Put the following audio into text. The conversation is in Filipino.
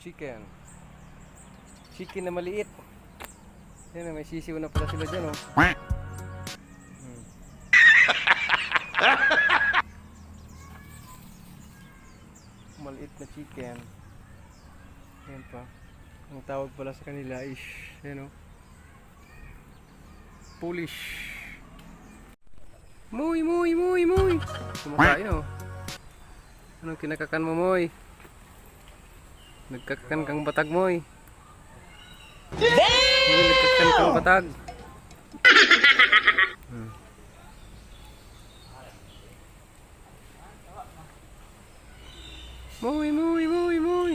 chicken. Chicken na maliit. Yan, may sisiw na pala sila dyan, oh. Maliit na chicken. Yan pa. Ang tawag pala sa kanila is, yan, oh, Polish. Muy, muy, muy, muy. Kumakain, oh. Anong kinakakan mo, Moy? Nagkakakan kang batag, Moy. Moy, nagkakakan kang batag. Moy, Moy, Moy, Moy.